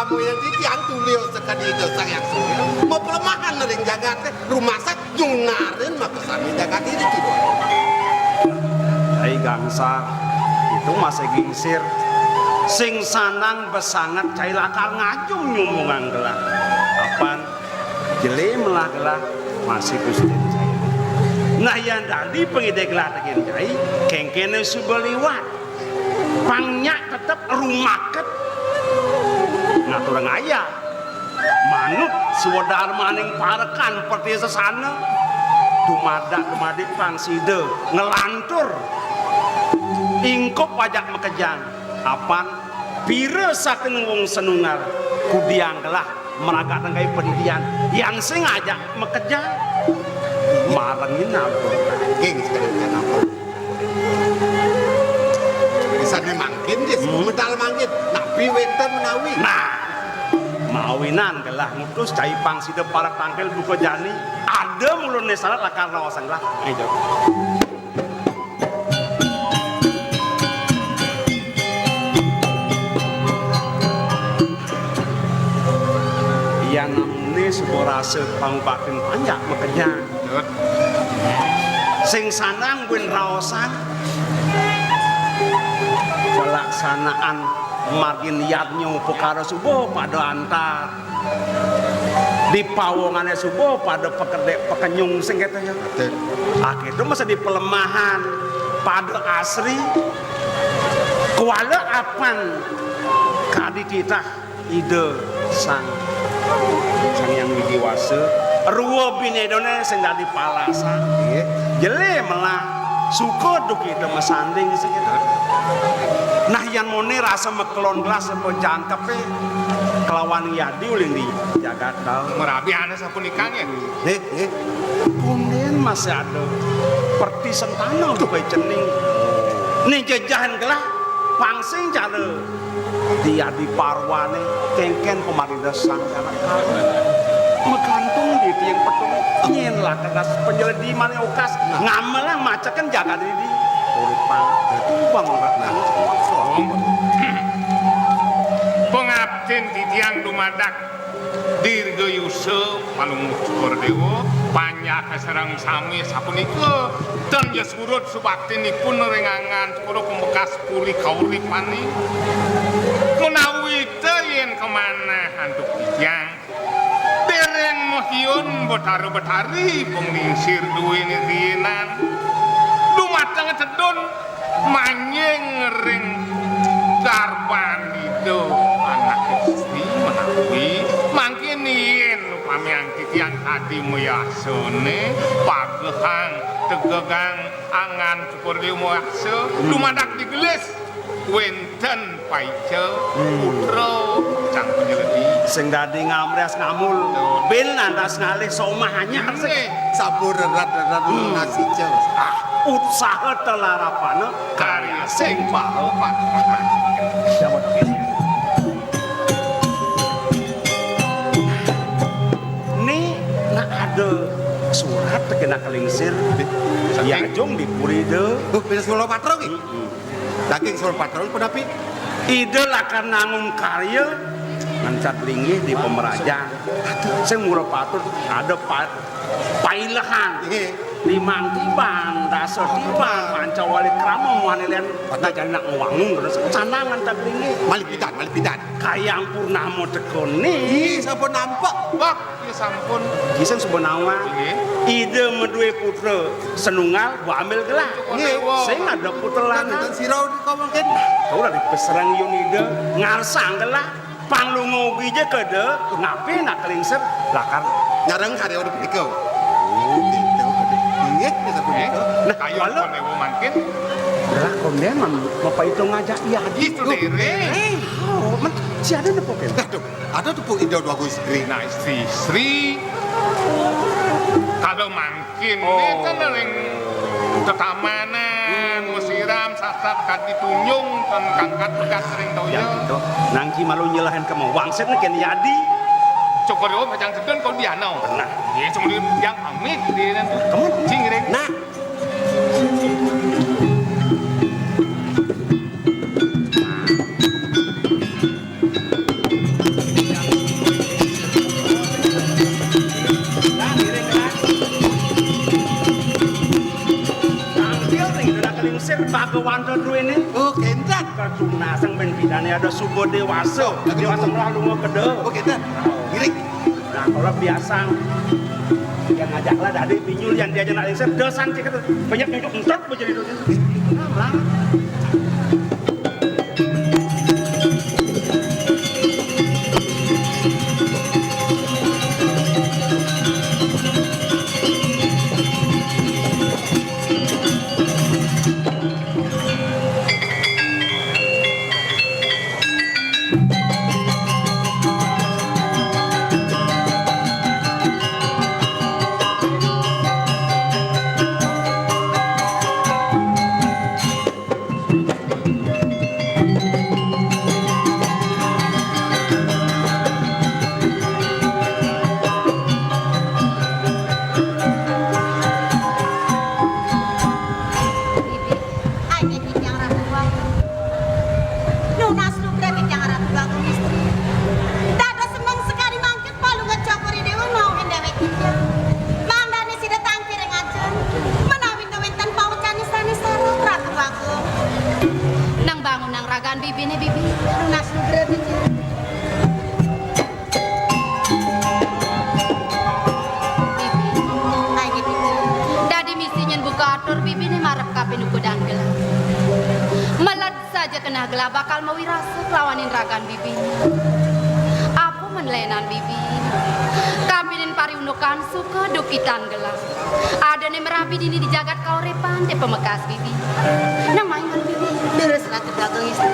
kamu yang di tiang tulio sekali sang yang sulit mau pelemahan nering jagat rumah sak junarin maka sami jagat ini gitu ai gangsa itu masih gingsir sing sanang besangat cai lakar ngajung nyumungan gelah apan jeli melah gelah masih kustin cai nah yang tadi pengide gelah tekin cai kengkene subeliwat pangnya tetap rumaket ngaturang ayah manut suwadar maning parekan perti sesana dumadik pangside ngelantur ingkop pajak mekejang apan pira saking wong senungal kudiang gelah meraga tenggai pendidian yang sengaja mekejang marengin apa geng sekali kan apa bisa mangkin dia medal mangkin nabi wenten menawi nah mawinan gelah ngutus cai pangside para tangkel buka jani ada mulune salat lakar rawasan lah ayo yang namanya sebuah rasa pangpakin banyak makanya sing sanang win raosan pelaksanaan margin yadnya perkara subuh pada antar di pawongannya subuh pada pekenyung sing katanya akhirnya masa di pelemahan pada asri kuala apan kadi kita ide sang yang widiwasa ruwa binedone sing dadi palasa jele melah suka duk kita mesanding segitu nah yang mone rasa mekelon gelas apa jangkepe kelawan yadi uling di jagat tau merabi ana sapunikang ya kemudian masih ada perti sentana dupai cening nih jajahan gelah pangsing cara dia di parwane kengken pemarida sang megantung di tiang petung nyen lah kedas penjeledi mana okas ngamelang macet kan jaga diri uripang bang pengabden di tiang dumadak dirga Yusuf palung Sukordewo banyak keserang sami sapunika dan ya surut subaktinipun rengangan sepuluh pembekas pulih kauripani menawi yen kemana handuk tiang dereng mohyun betari penglingsir duwin rinan dumateng cedon manyeng ring garban itu anak istri menawi mangkin yen upami angkit yang tadi meyasone pagehang tegegang angan Sukordewo moyase dumadak digelis wenten paice putra cang penyeledi sing dadi ngamres ngamul bil nandas ngalih somah anyar sabur rat-rat nasi jeng usaha telarapana karya sing pahopat nih nak ada surat kena kelingsir ya jong dipuri deh bisa sekolah patrol ini daging sekolah patrol penapi ide lakan nangun karya ngancat linggih di pemerajaan saya murah patut ada pailahan limang tiban dasar tiban pancawali krama muanelian pada jadi nak ngewangung terus sandangan tak linggih malipidan kayang purnamo tekoni sampun nampak bak ya sampun kisah sebenawa ide medue putra senungal gua ambil gelah saya nggak ada putra lana dan sirau di kau mungkin kau udah dipeserang yun ide ngarsang gelah panglungo bije kede ngapain nak kelingser lakar nyarang hari udah pikau inget bisa begitu nah kayu kalau Sukordewo mangkin lah kondeman apa itu ngajak iya itu dere si ada depo kan ada tuh pun ide dua istri nah istri kalau mangkin itu nering tetamanan musiram sasat kan ditunyung dan kangkat bekas sering ya toyo gitu nangki malu nyelahin kamu wangset nih kan yadi Sukordewo pajang sedon kau dianau nah ya cuma yang amit di nanti kamu cingireng nah kelingsir bagawan dulu ini. Oh, kendat. Karena sang ben bidane ada subo dewasa. Dewasa melalui mau kede. Oh, kendat. Girik. Nah, kalau biasa yang ngajaklah dari pinyul yang dia nak kelingsir dosan cik itu banyak nyucuk entot menjadi dosa. Lah. Gelap bakal mawirasa lawanin ragan bibi. Aku menlenan bibi. Kabinin pariunukan suka dukitan gelap. Ada nih merabi dini di jagat kaurepan di pemekas bibi. Nang main mal bibi. Terus ratu dagang istri.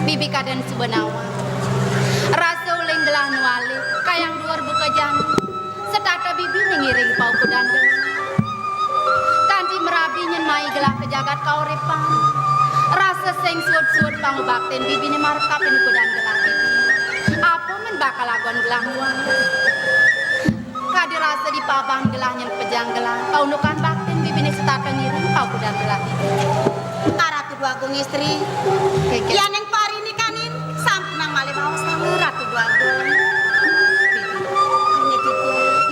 Bibi kaden subenawa. Rasa uling gelah nuali. Kayang luar buka jam. Setata bibi ngiring pau kudan gelah. Kanti merabi nyen mai gelah ke jagat kaurepan. Rasa seng suut-suut pangu bakten bibi ni markapin kudan gelah bibi. Apa men bakal agon gelah nuang. Kadi rasa di pabang gelah nyen pejang gelah. Pau nukan bakten bibi ni setata ngiring pau kudan gelah bibi. Ratu dua agung istri. Yang neng pari ni kanin sampun nang malih bawas nang ratu dua agung.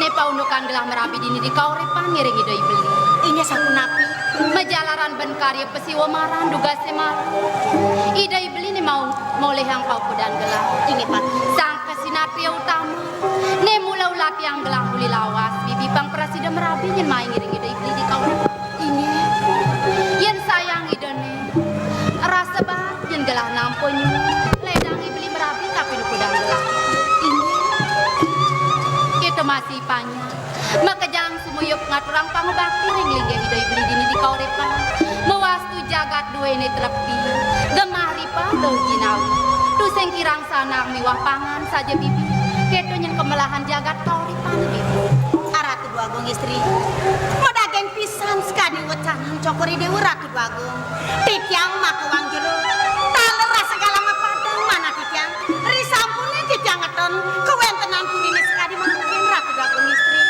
Paunukan gelah merabi dini di kaurepan ngiring idoi beli. Ini saku napi. Majalaran ben karya pesiwa maran duga semar. Idoi beli ni mau lehang pau kudan gelah. Ini pak. Sang kesinapi utama. Ne mulau laki yang gelah buli lawas. Bibi pang presiden merabi nyen main ngiring idoi beli di kaurepan. Ini. Yen sayang idone. Rasa bah yen gelah nampunyu. Ledang ibeli merabi tapi kudan gelah. Masih panjang makajang sumuyuk ngaturang pangubakti ringling yang hidai beli dini di kaurepan mewastu jagat dua ini terlepi gemari pa do jinawi tuseng kirang sanang miwah pangan saja bibi keto yang kemelahan jagat kaurepan bibi Ratu dua agung istri modagen pisan sekali wacanan cokori dewa Ratu dua agung titiang makuang jero talera segala mapadang mana titiang risampuni titiang ngeton kewentenan purine sekali mungkin Ratu dua agung istri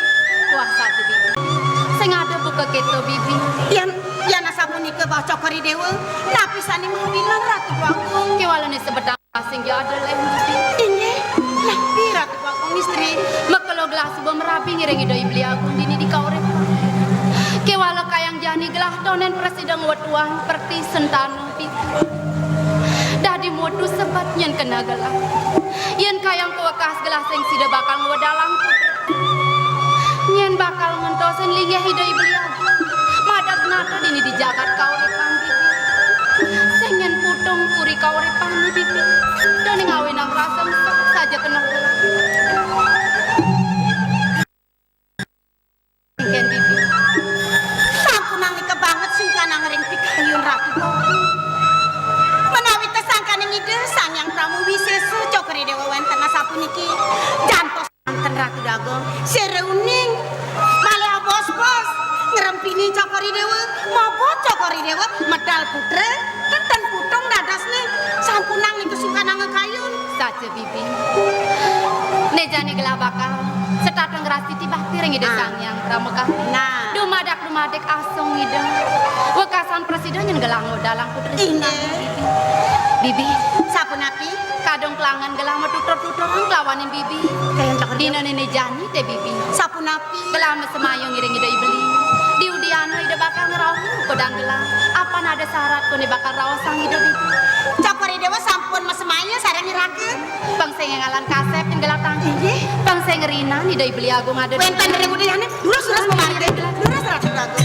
wah saja bibi sing ada buka keto bibi yang asapuni ke bawah cokori dewa napisani mau bilang Ratu dua agung kewalane sebedang asing ya ada leh bibi ini lapi Ratu dua agung istri makelo gelas sebuah merapi ngiringi doi beli agung dini di kaurepan kewala kayang jani gelah donen presiden wetuan perti sentanu bibi dah dimutu sebat nyen kena gelah yen kayang kuwekas gelah sing sida bakal ngwedalang putra nyen bakal ngentosen linggih hidai beli agung madat nata dini di jagat kaurepan bibi sing nyen putung puri kaurepan bibi doni ngawinang rasem saja kena gelah ken bibi sampun nang ike banget sungkan nang ring pikayun Ratu menawi tesangkan yang ide sang yang pramu wisesu cokri dewa wenten sapuniki jantos wonten Ratu Dagong sereuning malih bos-bos ngerempini cokri dewa mobot cokri dewa medal putra teten putung dadasne sampun nang ike sungkan nang kayun saja bibi nejani gelah bakal setateng rasti tibah tiring ide sang yang pramuka nah dumadak asong ide wekasan presiden yang gelang dalang putri ini Bibi, Sapunapi? kadang kelangan gelah tutur-tutur lawanin Bibi. Kayak cokor Dina nene jani teh Bibi. Sapunapi? Gelah semayong ngiring ide beli. Di udiano ide bakal ngerawin kodang gelah. Apa nada syarat kone bakal rawat sang ide Bibi. Cokor dewa sampun mesemaya sareng irake. Bang saya ngalan kasep yang gelah tangki. Bang saya ngerinan ide beli agung ada. Wentan dari budayane, lurus-lurus memarke. Lurus-lurus lagu.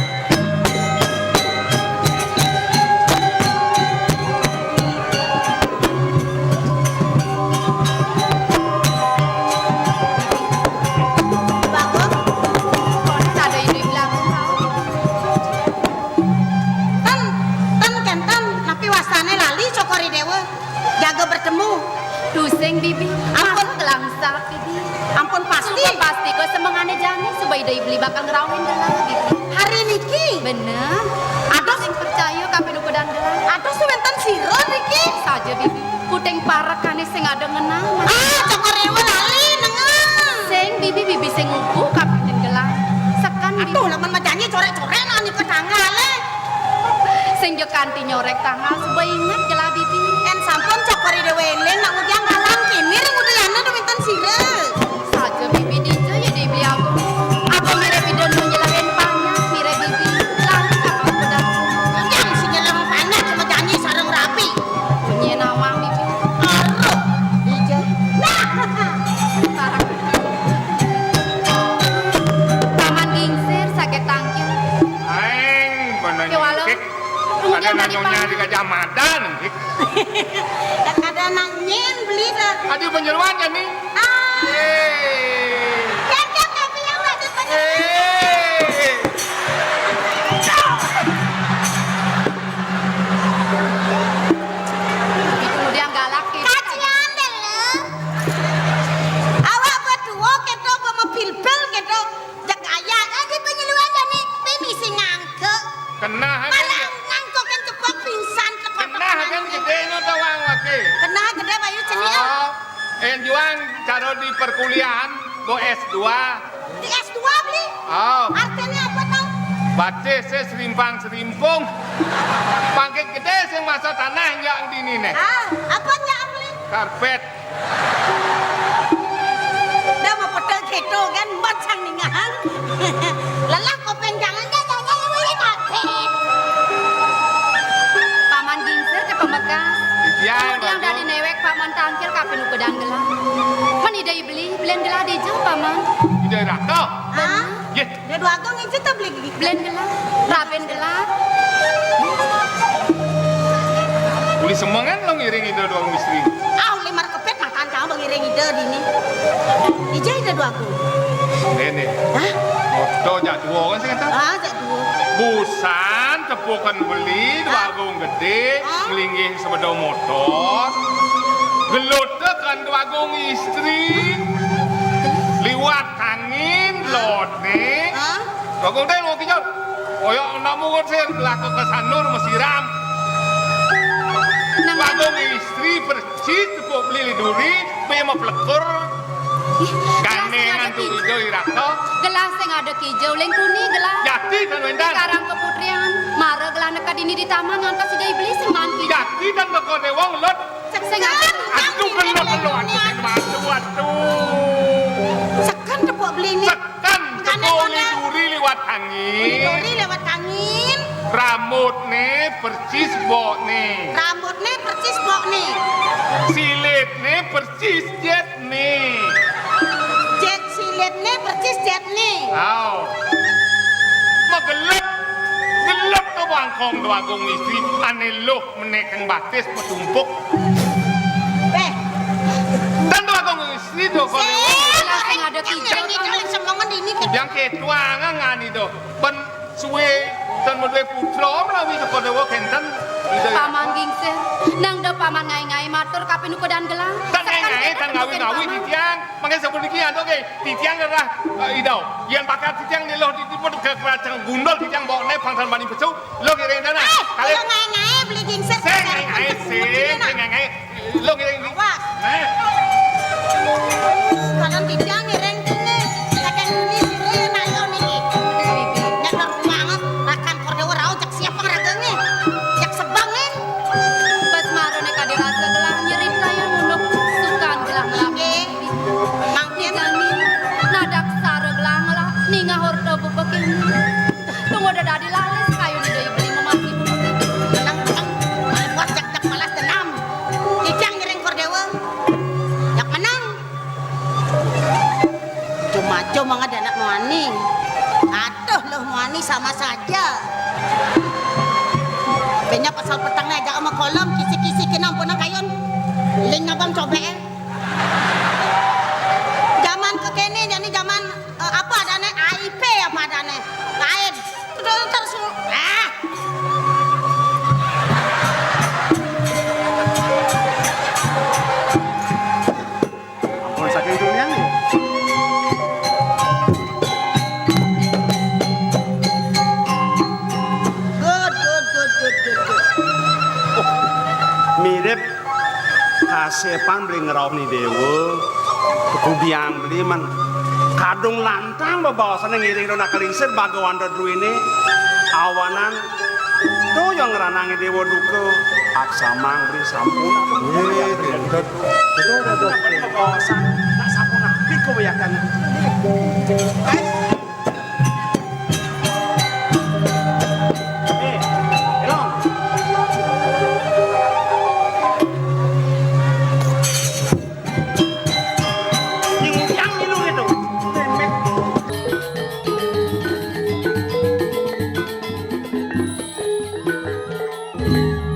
Jaga bertemu. Duseng Bibi. Ampun telangsa Bibi. Ampun pasti. Sumpah pasti kok semengane jani supaya ide beli bakal ngerawin gelah Bibi. Hari niki. Bener. Aduh sing percaya kabeh nu kedan gelah. Aduh suwentan siro niki. Saja Bibi. Kuting parek kane sing ada ngenang. Cokor dewa lali nengen. Sing Bibi sing nguku kabeh gelah. Sekan Bibi. Aduh lamun majangi corek-corek nani ke tangale. Sing jo kanti nyorek tanggal supaya inget gelah Bibi. En sampun cokor dewa eleng nak udiang kalang kinir ngudayana dumintan siro. Saja Bibi dijo ya Bibi aku. Aku mire video nu nyelawen panjang mire Bibi. Lalu aku kedan. Yang si nyelang banyak cuma janji sareng rapi. Bunyi nawang Bibi. Aduh. Ijo. Sarang. Paman gingsir sakit tangkil. Aing bener Ke walau. nyekik. Ada Kemudian dari nanyonya paman. di Gajah Mada nyekik. Dan ada nangin beli dah. Aduh penyeruannya nih. Yeay. Kakak tapi yang ada banyak. Yeay. Bibi kemudian galak Bibi. Kacian deh lo. Awak berdua keto bawa pilpil keto. Jak ayah aja penyeluan jadi misi ngangke. Kena Malah kan. ngangke kan cepat pingsan cepat. Kena kan gede no tawang wake. Kena gede bayu celia. Oh, en juang cara di perkuliahan go S2. Di S2 beli. Oh, Artinya apa tau? baca saya serimpang serimpung. Pangkit gede sing masa tanah yang di ini nih. Apanya beli? Karpet. Dah mau petel keto kan macang ningan. Lelah kopeng jangan beli karpet. Paman gingsir ke pembekas. Iya, Yang dari newek paman tangkil kabeh nu kedan gelah. Man ide beli, belen gelah dijo paman. Ide raka. Hah? Ye, Dia dua gong itu tak beli gigi. Belen gelah, raben gelah. uli semangat lo ngiring ide doang istri. Limar kepet makan kau mengiring ide dini. Ija ide dua gong. Ini, Hah? moto jatuh kan sih kata. Jak dua. Busan tepukan beli dua gong gede, melinggih sepeda motor. Gelotek kan dua gong istri. Liwat angin lot nih. Hah? Dua gong deh mau kijau. Koyok namu kan sih laku ke sanur mesiram. Nang Dua gong istri percis tepuk beli duri, mau pelekor. Gandengan tuh hijau irako. Gelah sing ada kijau leng kuni gelah. Jati kan wendan. Sekarang keputrian, mare gelah nekat ini di taman ngantos ide beli sing man kijau. Jati kan bekode wong lot. Sing ada Aduh belum aduh. Sekan tepuk beli ini. Sekan tepuk duri lewat angin. Dori lewat angin. Rambut nih percis bok nih. Rambutnya percis bok nih. Silit nih percis jet nih. Jet silitnya percis jet nih. Aw. Mau gelap. Gelap tuh bangkong tuh agung istri. Aneh loh menekan batis petumpuk. Dan tuh agung istri tuh kode wong. Gelah sing ada kijau. Yang semongan di ini. Yang ketuangan ngani tuh. Ben suwe dan medwe putra melalui kode wong kenten. Paman gingsir, nang de paman ngai-ngai matur kabeh nu kedan gelah. Tan ngai tan ngawi-ngawi di tiang. Mangke sebelum iki ando ke di tiang adalah idau. Yen bakal di tiang loh di tipe ke kerajaan gundul di tiang bokne pangsan bani becu. Lo kira dana. Kalau ngai-ngai beli gingset. Saya ngai. Lo kira ini. Wah. Kalau tidak ngereng kene, akan ini sih nak yo niki. Nek banget akan korde ora ojek siapa ngragenge. Jak sebangin. Pas marone kadira maco mga anak muani. Atuh loh muani sama saja. Benya pasal petang na aja sama kolom kisi-kisi kinam punang kayon. Ling ngabang coba Zaman kekene jadi zaman apa adane IP apa adane. Lain. Terus Ampun saking dunia nih. Good. Mirip kasepan beli ngerau nih dewa kubiang beli man kadung lantang babawasan ngiring dona kelingsir bagawan dadu ini awanan tuh yang ngeranangi dewa duke aksamang beli sampuna betul babawasan tak sampuna biko yakan